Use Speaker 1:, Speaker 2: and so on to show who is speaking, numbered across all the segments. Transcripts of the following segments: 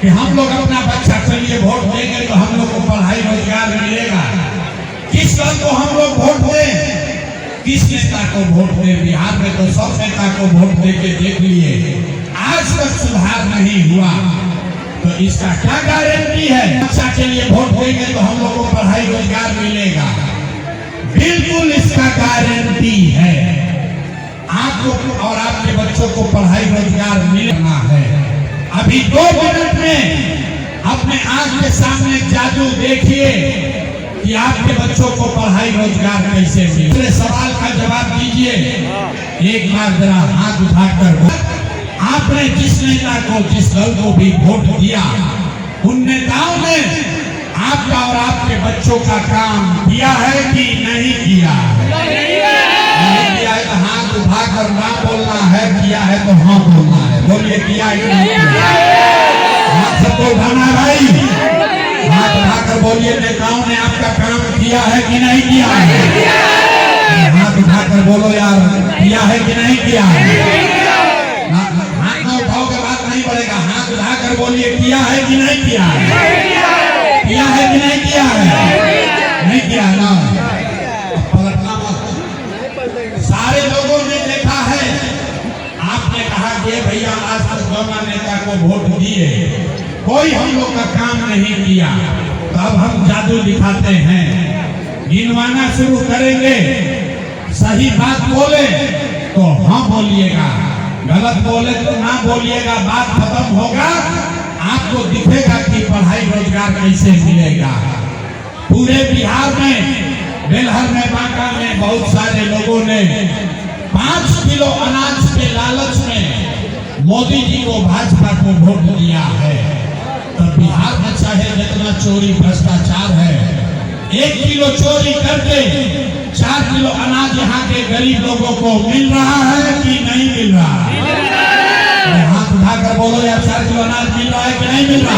Speaker 1: कि हम लोग अपना बच्चा के लिए वोट देंगे तो हम लोग को पढ़ाई रोजगार मिलेगा। किस दल को हम लोग वोट दें, किस नेता को वोट दें? बिहार में तो सब नेता को वोट देके देख लिए, आज तक सुधार नहीं हुआ। तो इसका क्या गारंटी है? बच्चा के लिए वोट देंगे तो हम लोग को पढ़ाई रोजगार मिलेगा। बिल्कुल इसका गारंटी है। आपको और आपके बच्चों को पढ़ाई रोजगार मिलना है। अभी 2 मिनट में अपने आंख के सामने जादू देखिए कि आपके बच्चों को पढ़ाई रोजगार कैसे मिले। सवाल का जवाब दीजिए। एक बार जरा हाथ उठाकर, आपने जिस नेता को, जिस दल को भी वोट दिया, उन नेताओं ने आपका और आपके बच्चों का काम किया है कि नहीं किया? नहीं किया है तो हाथ उठाकर ना बोलना है, किया है तो हाँ बोलना है। बोलिए किया है कि नहीं किया? हाथ सबको उठाना है भाई, हाथ उठाकर बोलिए नेताओं ने आपका काम किया है कि नहीं किया है? हाथ उठाकर बोलो यार, किया है कि नहीं किया है? हाथ ना उठाओ के बात नहीं बढ़ेगा। हाथ उठाकर बोलिए किया है कि नहीं किया है? किया है कि नहीं किया है? नहीं किया ना, पलटना मत। सारे लोगों ने देखा है। आपने कहा कि भैया आज तक दोनों नेता को वोट दिए, कोई हम लोग का काम नहीं किया। तो अब हम जादू दिखाते हैं, गिनवाना शुरू करेंगे। सही बात बोले तो हाँ बोलिएगा, गलत बोले तो ना बोलिएगा। बात खत्म होगा, आपको दिखेगा कि पढ़ाई रोजगार कैसे मिलेगा। पूरे बिहार में, बेलहर में, बांका में बहुत सारे लोगों ने 5 किलो अनाज के लालच में मोदी जी को, भाजपा को वोट दिया है। तो बिहार में चाहे जितना चोरी भ्रष्टाचार है, 1 किलो चोरी करके 4 किलो अनाज यहाँ के गरीब लोगों को मिल रहा है कि नहीं मिल रहा? हाथ उठाकर बोलो यार, 4 किलो अनाज मिल रहा है कि नहीं मिल रहा?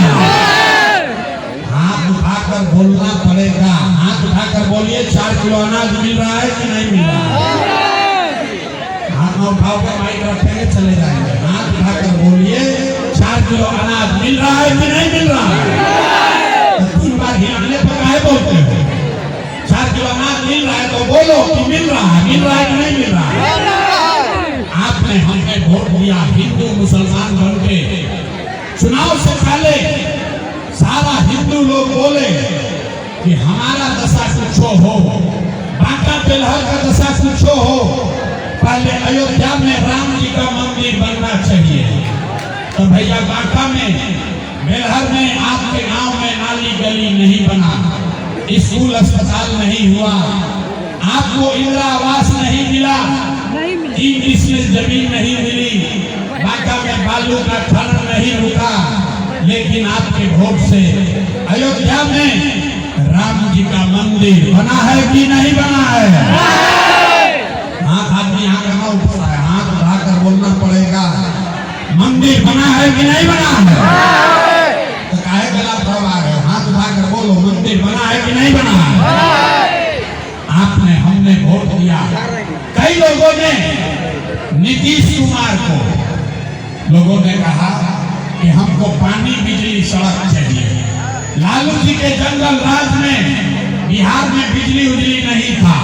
Speaker 1: हाथ उठाकर बोलना पड़ेगा। हाथ उठाकर बोलिए 4 किलो अनाज मिल रहा है कि नहीं मिल रहा? हाथ में उठाओ के माइक रखेंगे, चले जाएंगे। हाथ उठाकर बोलिए 4 किलो अनाज मिल रहा है कि नहीं मिल रहा? 3 बार हिलाने पर काहे बोलते हो? 4 किलो अनाज मिल रहा है तो बोलो कि मिल रहा है। मिल रहा है कि नहीं मिल रहा? आपने हमने वोट दिया हिंदू मुसलमान बन के। चुनाव से पहले सारा हिंदू लोग बोले कि हमारा दशा कुछ हो, बांका बेलहर का दशा कुछ हो, पहले अयोध्या में राम जी का मंदिर बनना चाहिए। तो भैया बांका में, बेलहर में, आपके गांव में नाली गली नहीं बना, स्कूल अस्पताल नहीं हुआ, आपको इंदिरा आवास नहीं मिला, 3 डिसमिल जमीन नहीं मिली, बांका में बालू का खनन नहीं रुका। लेकिन आपके वोट से अयोध्या में राम जी का मंदिर बना है कि नहीं बना है? हाथ आदमी यहाँ कहाँ उठता है? हाथ उठाकर बोलना पड़ेगा, मंदिर बना है कि नहीं बना है? तो काहे गला फरवा रहे हो? हाथ उठाकर बोलो, मंदिर बना है कि नहीं बना है? आपने, हमने वोट दिया। कई लोगों ने नीतीश कुमार को, लोगों ने कहा कि हमको पानी, बिजली, सड़क चाहिए। लालू जी के जंगल राज में बिहार में बिजली उजली नहीं था,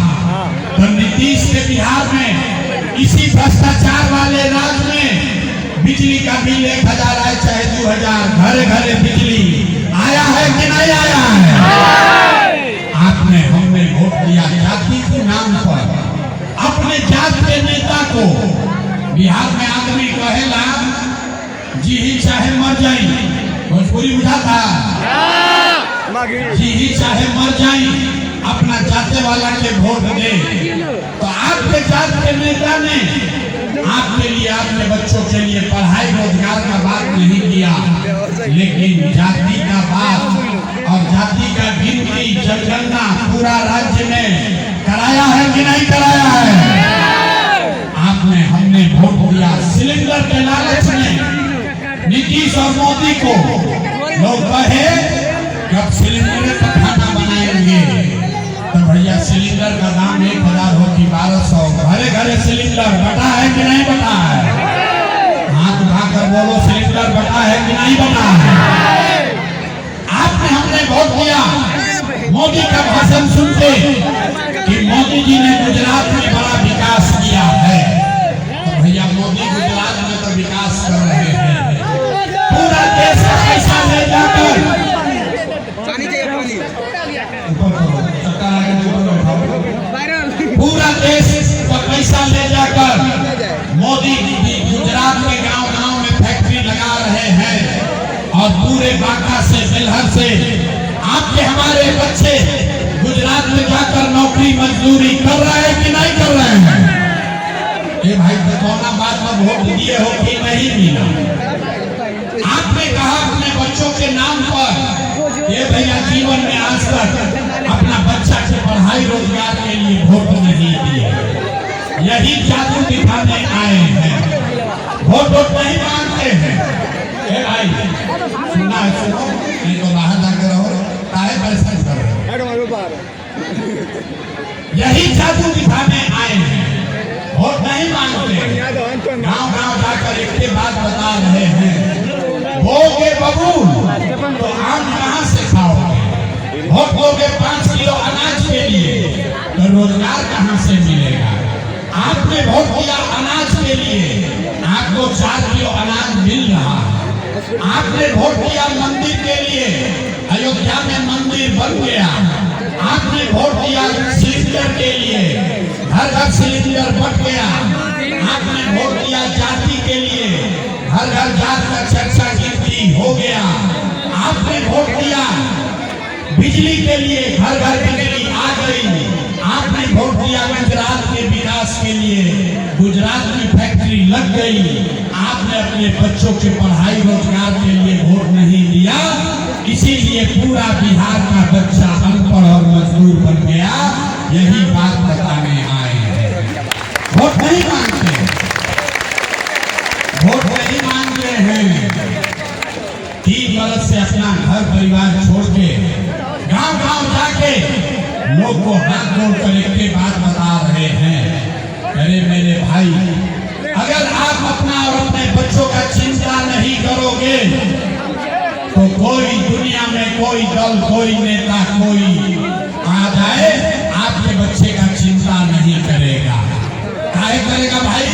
Speaker 1: तो नीतीश के बिहार में इसी भ्रष्टाचार वाले राज में बिजली का बिल 1000 आए चाहे 2000, घरे घरे बिजली आया है कि नहीं आया है? आपने, हमने वोट दिया जाति के नाम पर। अपने जात के नेता को, बिहार में आदमी कहेला जी ही चाहे मर जाई, भोजपुरी बुझाता, जी ही चाहे मर जाई, अपना जाते वाला के वोट दे। तो आपके जात के नेता ने आपके लिए, आपके बच्चों के लिए पढ़ाई रोजगार का बात नहीं किया, लेकिन जाति का बात और जाति का गिनती, जनगणना पूरा राज्य में कराया है कि नहीं कराया है? आपने, हमने वोट दिया। सिलेंडर के लालच में नीतीश और मोदी को लोग कहे कि अब सिलेंडर पर खाना बनाएंगे, तो भैया सिलेंडर का दाम 1000 हो कि 1200। घरे घरे सिलेंडर बटा है कि नहीं बटा है? हाथ उठाकर बोलो, सिलेंडर बटा है कि नहीं बटा है? वोट दिया मोदी का भाषण सुनते कि मोदी जी ने गुजरात में बड़ा विकास किया है। तो भैया मोदी गुजरात में तो विकास कर रहे हैं, पूरा देश का पैसा ले जाकर पूरा देश का पैसा ले जाकर मोदी जी गुजरात के गांव-गांव में फैक्ट्री लगा रहे हैं और पूरे बांका से बेलहर से आपके हमारे बच्चे गुजरात में जाकर नौकरी मजदूरी कर रहे हैं कि नहीं कर रहे हैं? ये भाई कौना बात में वोट दिए हो कि नहीं मिला? आपने कहा अपने बच्चों के नाम पर, ये भैया जीवन में आज तक अपना बच्चा के पढ़ाई रोजगार के लिए वोट नहीं दिए, यही जादू दिखाने आए हैं। वोट नहीं मांगते हैं। ए भाई सुना है, सुनो, नहीं तो बाहर जाकर रहो, काहे परेशान कर रहे हो? यही जादू दिखाने आए हैं, वोट नहीं मांगते। गांव-गांव जाकर एक बात बता रहे हैं, भोगे बबूल तो आम कहाँ से खाओगे? वोट दोगे 5 किलो अनाज के लिए तो रोजगार कहाँ से मिलेगा? आपने वोट दिया अनाज के लिए, आपको 4 किलो अनाज मिल रहा है। आपने वोट दिया मंदिर के लिए, अयोध्या में मंदिर बन गया। आपने वोट दिया सिलेंडर के लिए, घर घर सिलेंडर बट गया। आपने वोट दिया जाति के लिए, घर घर जात का चर्चा गिनती हो गया। आपने वोट दिया बिजली के लिए, घर घर बिजली आ गई। आपने वोट दिया गुजरात के विकास के लिए, गुजरात में फैक्ट्री लग गई। आपने अपने बच्चों के पढ़ाई रोजगार के लिए वोट नहीं दिया, इसीलिए पूरा बिहार का बच्चा अनपढ़ और मजदूर बन गया। यही बात बताने आए हैं। वोट नहीं मांगते, वोट नहीं मांग रहे हैं। 3 बरस से अपना घर परिवार छोड़ के गांव-गांव जाके लोग को हाथ जोड़कर एक बात बता रहे हैं, अरे मेरे भाई, अगर आप अपना और अपने बच्चों का चिंता नहीं करोगे तो कोई दुनिया में कोई दल, कोई नेता, कोई आ जाए, आपके बच्चे का चिंता नहीं करेगा। काहे करेगा भाई?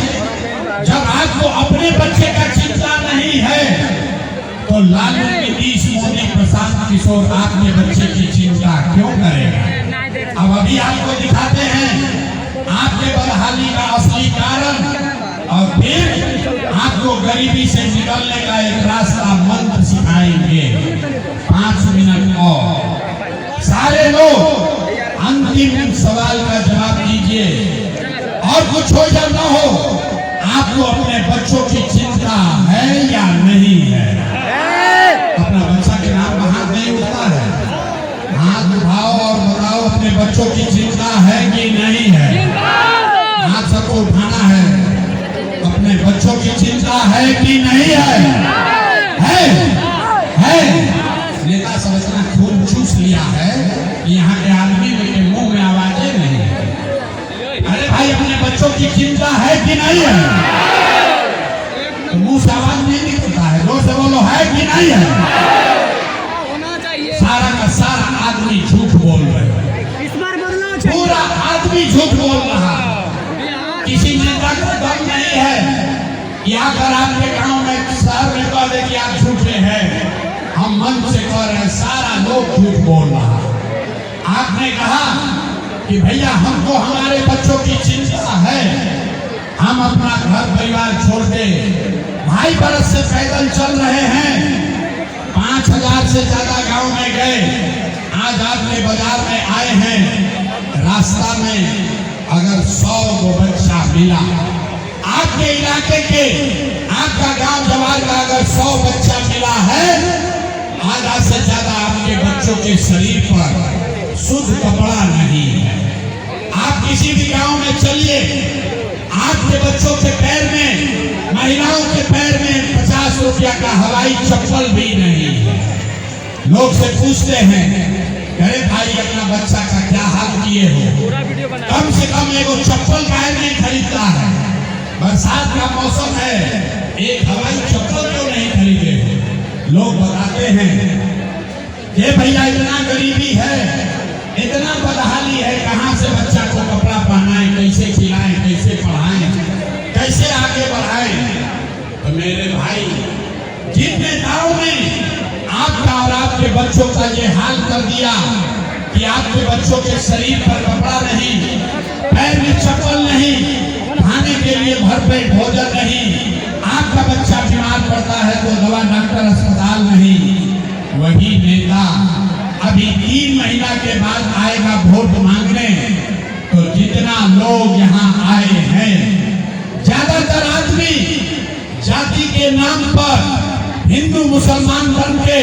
Speaker 1: जब आपको अपने बच्चे का चिंता नहीं है तो लालू, नीतीश, मोदी, प्रशांत किशोर आपके बच्चे की चिंता क्यों करेगा? अब अभी आपको दिखाते हैं आपके बदहाली का असली कारण, और फिर आपको गरीबी से निकलने का एक रास्ता मंत्र सिखाएंगे। 5 मिनट और सारे लोग अंतिम सवाल का जवाब दीजिए, और कुछ हो या न हो, आपको अपने बच्चों की चिंता है या नहीं है? अपना बच्चा के नाम पर हाथ नहीं उठता है, हाथ उठाओ और बताओ अपने बच्चों की चिंता है कि नहीं है? हाथ सबको उठाना है। अपने बच्चों की चिंता है कि नहीं है? है। नेता सब इतना खून चूस लिया है कि यहाँ के आदमी के मुंह में आवाजें नहीं है। अरे भाई, अपने बच्चों की चिंता है कि नहीं है? तो मुंह से आवाज नहीं निकलता है, जोर से बोलो, है कि नहीं है? सारा का सारा आदमी झूठ बोल रहे हैं, पूरा आदमी झूठ बोल रहा। किसी नेता को दम नहीं है कि अगर आपके गांव में, शहर में कह दे कि आप झूठे हैं, हम मन से कह रहे हैं, सारा लोग झूठ बोल रहा। आपने कहा कि भैया हमको हमारे बच्चों की चिंता है, हम अपना घर परिवार छोड़ के 2.5 बरस से पैदल चल रहे हैं, 5000 से ज्यादा गांव में गए, आज आपने बाजार में आए हैं। रास्ता में अगर 100 को बच्चा मिला, आपके इलाके के, आपका गांव जवार का अगर 100 बच्चा मिला है, आधा से ज्यादा आपके बच्चों के शरीर पर शुद्ध कपड़ा नहीं है। आप किसी भी गांव में चलिए, आपके बच्चों के पैर में, महिलाओं के पैर में 50 रुपया का हवाई चप्पल भी नहीं है। लोग से पूछते हैं, अरे भाई अपना बच्चा का क्या हाल किए हो? कम से कम एगो चप्पल काहे नहीं खरीदता है? बरसात का मौसम है, एक हवाई चप्पल क्यों नहीं खरीदे? लोग बताते हैं ये भैया इतना गरीबी है, इतना बदहाली है, कहाँ से बच्चा को कपड़ा पहनाएं, कैसे खिलाएं, कैसे पढ़ाएं, कैसे आगे बढ़ाएं। तो मेरे भाई, जिन नेताओं ने आपका और आपके बच्चों का ये हाल कर दिया कि आपके बच्चों के शरीर पर कपड़ा नहीं, पैर में चप्पल नहीं, खाने के लिए भरपेट भोजन नहीं, आपका बच्चा बीमार पड़ता है तो दवा डॉक्टर अस्पताल नहीं, वही नेता अभी 3 महीना के बाद आएगा वोट मांगने। तो जितना लोग यहाँ आए हैं, ज्यादातर आदमी जाति के नाम पर हिंदू मुसलमान बन के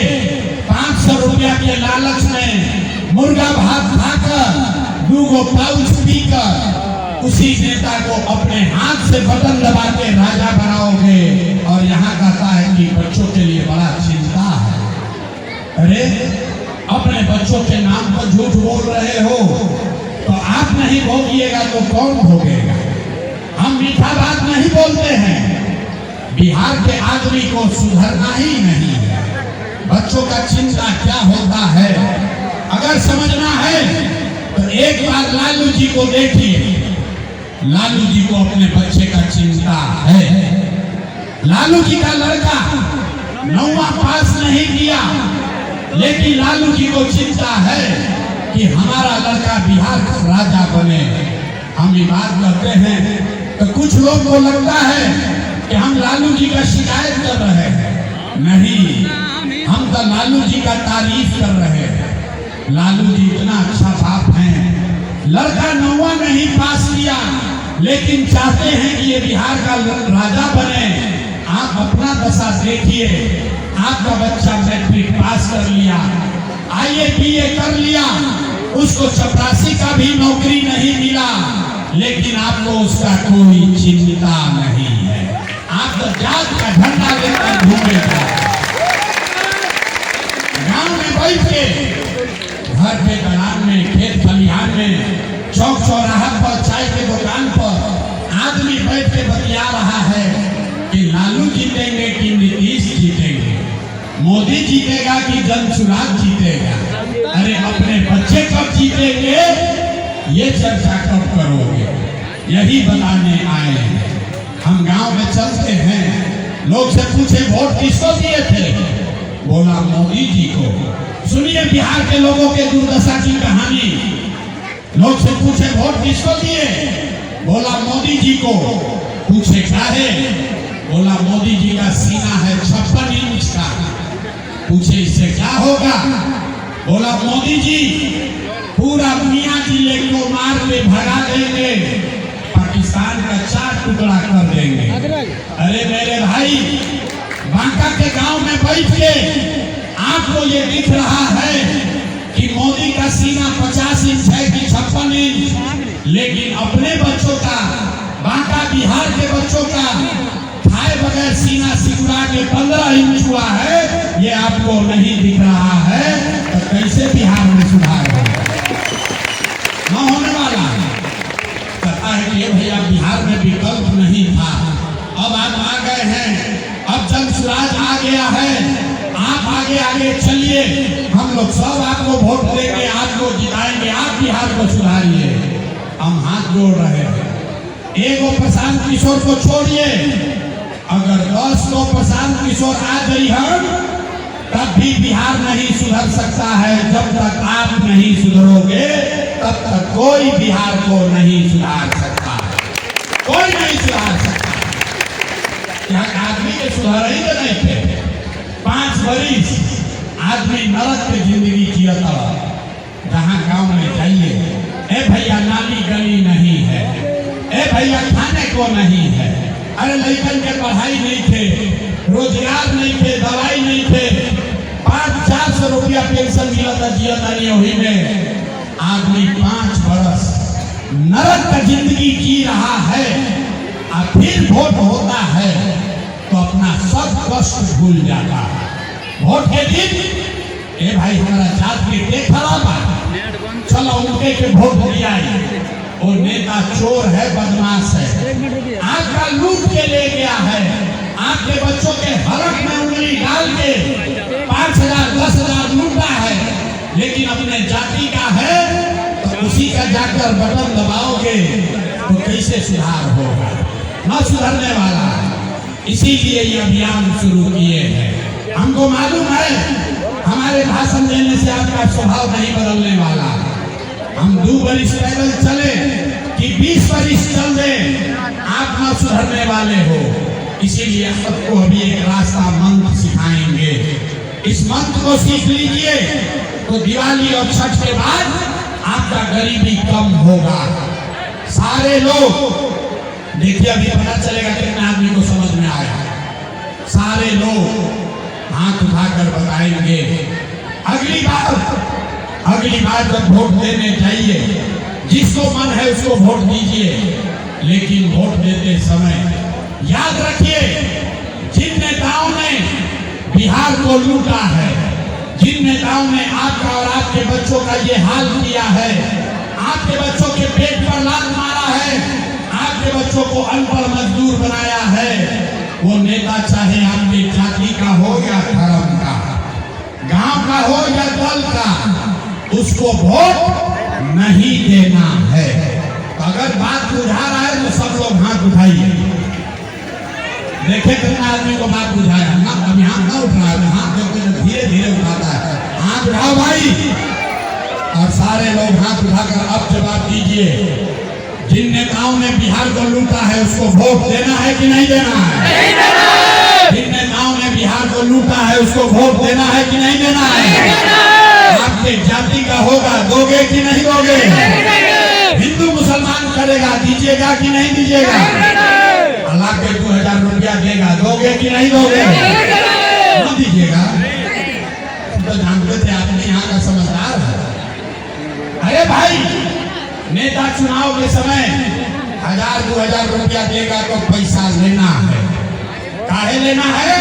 Speaker 1: 500 रुपया के लालच में मुर्गा भात खाकर 2 पाउच पीकर उसी नेता को अपने हाथ से बटन दबा के राजा बनाओगे। और यहाँ कहता है कि बच्चों के लिए बड़ा चिंता है। अरे अपने बच्चों के नाम पर झूठ बोल रहे हो तो आप नहीं भोगिएगा तो कौन भोगेगा? हम मीठा बात नहीं बोलते हैं। बिहार के आदमी को सुधरना ही नहीं है। बच्चों का चिंता क्या होता है अगर समझना है तो एक बार लालू जी को देखिए। लालू जी को अपने बच्चे का चिंता है। लालू जी का लड़का 9वां पास नहीं किया, लेकिन लालू जी को चिंता है कि हमारा लड़का बिहार का राजा बने। हम ये बात करते हैं तो कुछ लोग को लगता है कि हम लालू जी का शिकायत कर रहे हैं। नहीं, हम तो लालू जी का तारीफ कर रहे हैं। लालू जी इतना अच्छा बाप हैं। लड़का 9वां नहीं पास किया, लेकिन चाहते हैं कि ये बिहार का राजा बने। आप अपना दशा देखिए। आपका बच्चा मैट्रिक पास कर लिया, IAS BA कर लिया, उसको चपरासी का भी नौकरी नहीं मिला, लेकिन आपको उसका कोई चिंता नहीं है। आप तो जात का झंडा लेकर घूमेगा। गांव में बैठ के, घर के दलान में, खेत खलिहान में, चौक चौराहा पर, चाय के दुकान पर आदमी बैठ के बतिया रहा है कि लालू जीतेंगे कि नीतीश जीतेंगे, मोदी जीतेगा कि जनसुराज जीतेगा। अरे अपने बच्चे कब जीतेंगे ये चर्चा कब करोगे? यही बताने आए हैं। हम गांव में चलते हैं, लोग से पूछे वोट किसको दिए थे? बोला मोदी जी को। सुनिए बिहार के लोगों के दुर्दशा की कहानी। लोग से पूछे वोट किसको दिए? बोला मोदी जी को। पूछे क्या है? बोला मोदी जी का सीना है 56 इंच का। पूछे इससे क्या होगा? बोला मोदी जी पूरा मियां जिले को मार के भगा देंगे, पाकिस्तान का 4 टुकड़ा कर देंगे। अरे मेरे भाई, बांका के गांव में बैठ के आपको ये दिख रहा है कि मोदी का सीना 50 इंच है कि 56 इंच, लेकिन अपने बच्चों का, बांका बिहार के बच्चों का खाए बगैर सीना सिकुड़ा के 15 इंच हुआ है। ये आपको नहीं दिख रहा है तो कैसे बिहार में सुधार होगा? न होने वाला है। कहता है कि ये भैया बिहार में विकल्प नहीं था, अब आप आ गए हैं, अब जनसुराज आ गया है, आप आगे आगे चलिए, हम लोग सब आपको वोट देंगे, आपको जिताएंगे, आप बिहार को सुधारिए। हम हाथ जोड़ रहे हैं। एगो प्रशांत किशोर को छोड़िए, अगर 10 को प्रशांत किशोर आ गई हम, तब भी बिहार नहीं सुधर सकता है। जब तक आप नहीं सुधरोगे तब तक कोई बिहार को नहीं सुधार सकता, कोई नहीं सुधार सकता। यहाँ आदमी के सुधार ही तो नहीं थे। 5 बरिस आदमी नरक की जिंदगी जिया था। जहाँ गांव में जाइए, ए भैया नाली गली नहीं है, ए भैया खाने को नहीं है, अरे लड़कन के पढ़ाई नहीं थे, रोजगार नहीं थे, दवाई नहीं थे, 500-400 रुपया पेंशन मिला था जिया तानी वही में। आदमी 5 बरस नरक का जिंदगी जी रहा है, और फिर वोट होता है तो अपना सब कष्ट भूल जाता है। वोट के दिन ए भाई हमारा जात के खराब है, चलो उनके के वोट दिया। वो नेता चोर है, बदमाश है, आपका लूट के ले गया है, आपके बच्चों के हलक में उंगली डाल के 5,000 10,000 लूटा है। लेकिन अपने जाति का है तो उसी का जाकर बटन दबाओगे तो कैसे सुधार होगा? न सुधरने वाला। इसीलिए ये अभियान शुरू किए हैं। हमको मालूम है हमारे भाषण देने से आपका स्वभाव नहीं बदलने वाला। हम 2 बरिस पैदल चले कि 20 बरिस चल दे, आप न सुधरने वाले हो। इसीलिए सबको अभी एक रास्ता मंत्र सिखाएंगे। इस मंत्र को सीख लीजिए तो दिवाली और छठ के बाद आपका गरीबी कम होगा। सारे लोग देखिए, अभी पता चलेगा कितने आदमी को समझ में आया। सारे लोग हाथ उठाकर बताएंगे। अगली बार जब वोट देने जाइए, जिसको मन है उसको वोट दीजिए, लेकिन वोट देते समय याद रखिए, जिन नेताओं ने बिहार को लूटा है, जिन नेताओं ने आपका और आपके बच्चों का ये हाल किया है, आपके बच्चों के पेट पर लात मारा है, आपके बच्चों को अनपढ़ मजदूर बनाया है, वो नेता चाहे आपकी जाति का हो या धर्म का, गांव का हो या दल का, उसको वोट नहीं देना है। तो अगर बात बुझा रहा है तो सब लोग हाथ उठाइए। देखे कितना आदमी को बात बुझाया ना, अभी हाथ ना उठ रहा है, हाथ धीरे धीरे उठाता है। हाथ उठाओ भाई, और सारे लोग हाथ उठाकर अब जवाब दीजिए। जिन नेताओं ने बिहार को लूटा है उसको वोट देना है कि नहीं देना है? जिन नेताओं ने बिहार को लूटा है उसको वोट देना है कि नहीं देना है? आपके जाति का होगा, दोगे कि नहीं दोगे? हिंदू मुसलमान करेगा, दीजिएगा कि नहीं दीजिएगा? अल्लाह के 2000 रुपया देगा, दोगे कि नहीं दोगे? नहीं दीजिएगा तो जानते थे आपने यहाँ का समझदार है। अरे भाई, नेता चुनाव के समय 1000-2000 रुपया देगा तो पैसा लेना है। काहे लेना है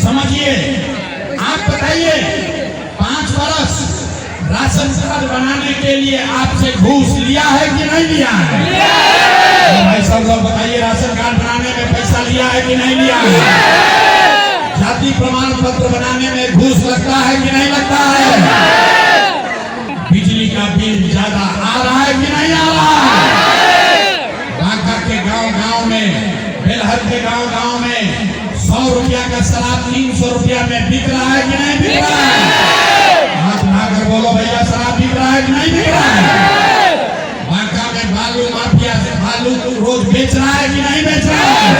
Speaker 1: समझिए। आप बताइए, 5 बरस राशन कार्ड बनाने के लिए आपसे घूस लिया है कि नहीं लिया है? तो भाई सब लोग बताइए, राशन कार्ड बनाने में पैसा लिया है कि नहीं लिया है? जाति प्रमाण पत्र बनाने में घूस लगता है कि नहीं लगता है? बिजली का बिल ज्यादा आ रहा है कि नहीं आ रहा है? बांका के गांव में, बेलहर के गांव में 100 रुपया का शराब 300 रुपया में बिक रहा है कि नहीं बिक रहा है? हाथ उठाकर बोलो भैया, शराब बिक रहा है कि नहीं बिक रहा है? बांका में बालू माफिया से बालू रोज बेच रहा है कि नहीं बेच रहा है?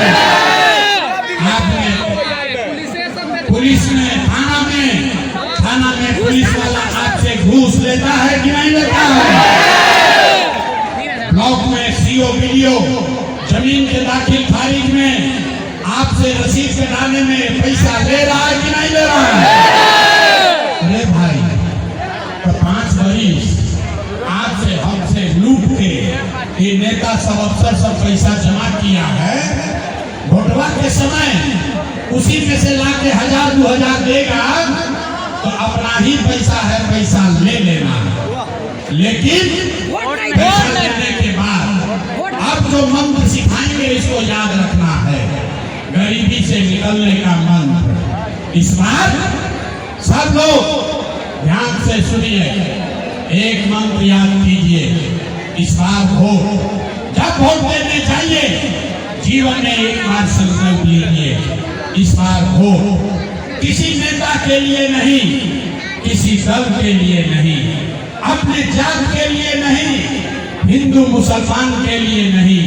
Speaker 1: आपने पुलिस ने थाना में पुलिस वाला आपसे घूस लेता है कि नहीं लेता है? ब्लॉक में सीओ वीडियो जमीन के दाखिल खारिज में आपसे रसीद कटाने में पैसा ले रहा है कि नहीं ले रहा है? अरे भाई, तो 5 बरिस आपसे हमसे लूट के ये नेता सब अफसर सब पैसा जमा किया है। वोटवा के समय उसी में से लाके 1000-2000 देगा तो अपना ही पैसा है, पैसा ले लेना। लेकिन पैसा लेने के बाद अब जो मंत्र सिखाएंगे इसको याद रखना है, गरीबी से निकलने का मंत्र। इस बार सब लोग ध्यान से सुनिए, एक मंत्र याद कीजिए। इस बार जब वोट देने जाइए, जीवन में एक बार संकल्प लीजिए, इस बार किसी नेता के लिए नहीं, किसी दल के लिए नहीं, अपने जात के लिए नहीं, हिंदू मुसलमान के लिए नहीं,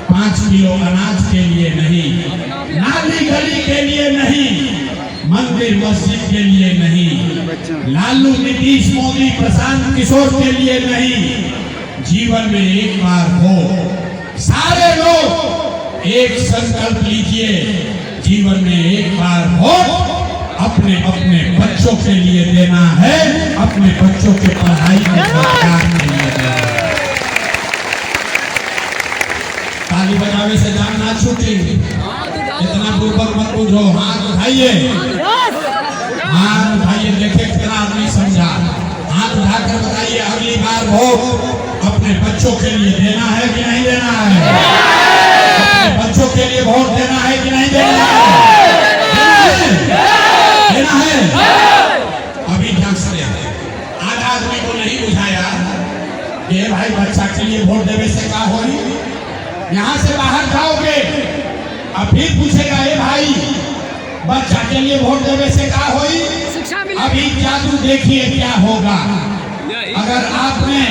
Speaker 1: 5 किलो अनाज के लिए नहीं, नाली गली के लिए नहीं, मंदिर मस्जिद के लिए नहीं, लालू नीतीश मोदी प्रशांत किशोर के लिए नहीं, जीवन में एक बार सारे लोग एक संकल्प लीजिए, जीवन में एक बार अपने अपने बच्चों के लिए देना है, अपने बच्चों के पढ़ाई के सरकार के लिए देना है। ताली बजावे से जान ना छूटे, इतना पूर्वक मत बुझो। हाथ उठाइए, हाथ उठाइए, देखे कितना आदमी समझा। हाथ उठाकर बताइए, अगली बार वोट अपने बच्चों के लिए देना है कि नहीं देना है? अपने बच्चों के लिए वोट देना है कि नहीं देना है? देना है। अभी ध्यान से बच्चा के लिए वोट देवे से का होई। यहाँ से बाहर जाओगे अब फिर पूछेगा ए भाई बच्चा के लिए वोट देवे से का होई। अभी जादू देखिए क्या होगा। अगर आपने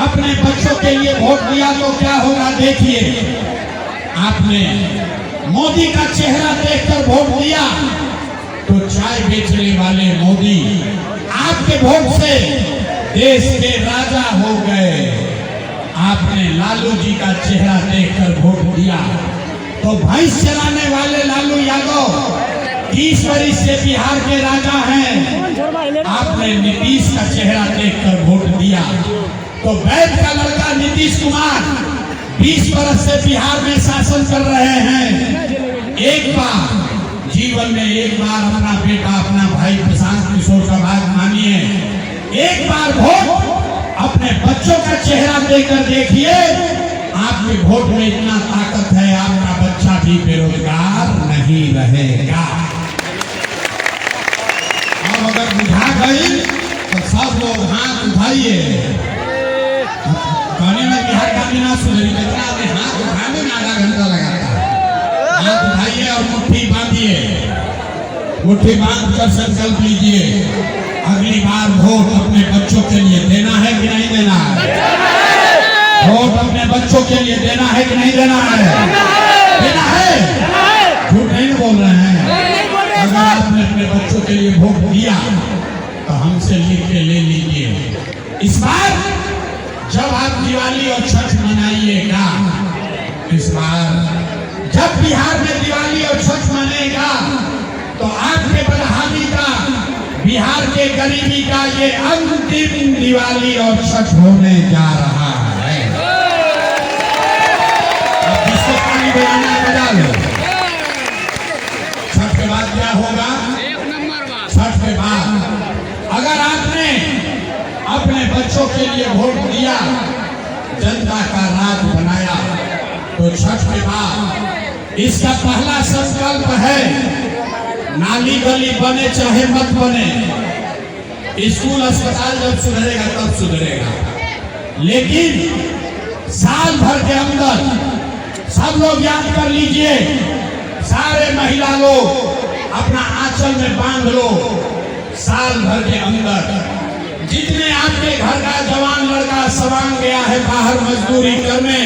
Speaker 1: अपने बच्चों के लिए वोट दिया तो क्या होगा देखिए। आपने मोदी का चेहरा देखकर वोट दिया तो चाय बेचने वाले मोदी आपके वोट से देश के राजा हो गए। आपने लालू जी का चेहरा देखकर वोट दिया तो भैंस चलाने वाले लालू यादव 30 वर्ष से बिहार के राजा हैं। आपने नीतीश का चेहरा देखकर वोट दिया तो वैद्य का लड़का नीतीश कुमार 20 वर्ष से बिहार में शासन कर रहे हैं। एक बार जीवन में एक बार अपना बेटा अपना भाई प्रशांत किशोर का बात मानिए। एक बार वोट अपने बच्चों का चेहरा देखकर देखिए। आपके वोट में इतना ताकत है आपका बच्चा भी बेरोजगार नहीं रहेगा। अब अगर बुझा गई तो सब लोग हाथ उठाइए। कहने में बिहार का बिना सुधरी बच्चा में हाथ उठाने में आधा घंटा लगाता है। हाथ उठाइए और मुट्ठी बांधिए। मुट्ठी बांध कर संकल्प लीजिए अगली बार वोट अपने बच्चों के लिए देना है कि नहीं देना है। वोट अपने बच्चों के लिए देना है कि नहीं देना है। देना है। झूठ नहीं बोल रहे हैं। अगर आपने अपने बच्चों के लिए वोट दिया तो हमसे लिख के ले लीजिए। इस बार जब आप दिवाली और छठ मनाइएगा, इस बार जब बिहार में दिवाली और छठ मनेगा तो आपके बदहाली का बिहार के गरीबी का ये अंतिम दिवाली और छठ होने जा रहा है। अब जिसको पानी बजाना बजा लो। छठ के बाद क्या होगा। छठ के बाद अगर आपने अपने बच्चों के लिए वोट दिया जनता का राज बनाया तो छठ के बाद इसका पहला संकल्प है नाली गली बने चाहे मत बने, स्कूल अस्पताल जब सुधरेगा तब सुधरेगा। लेकिन साल भर के अंदर सब लोग याद कर लीजिए, सारे महिला लोग अपना आंचल में बांध लो। साल भर के अंदर जितने आपके घर का जवान लड़का सवांग गया है बाहर मजदूरी करने,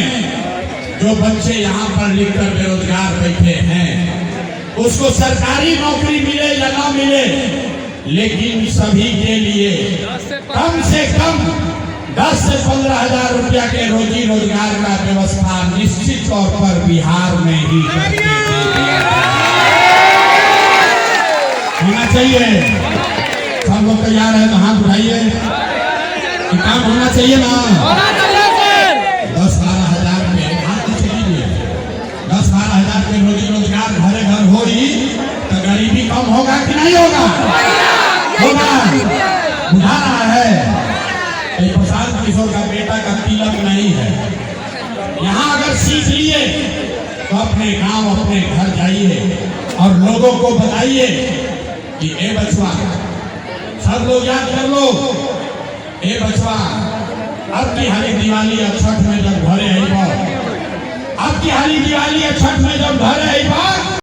Speaker 1: जो बच्चे यहाँ पर लिखकर बेरोजगार बैठे हैं उसको सरकारी नौकरी मिले या ना मिले, लेकिन सभी के लिए कम से कम 10 से 15 हजार रुपया के रोजी रोजगार का व्यवस्था निश्चित तौर पर बिहार में ही होना चाहिए। सब लोग तैयार है तो हाथ उठाइए। काम होना चाहिए ना। 10-12 हजार में हाथ लीजिए। 10-12 हजार के रोजी रोजगार घरे घर हो तो गरीबी कम होगा कि नहीं होगा। होगा। बुझा रहा है। प्रशांत किशोर का बेटा का तिलक नहीं है। यहाँ अगर सीख लिए तो अपने गांव अपने घर जाइए और लोगों को बताइए कि ए बचवा, सब लोग याद कर लो, ए बचवा अब की हाली दिवाली और छठ में जब घरे आई, अब की हाली दिवाली और छठ में जब घरे आई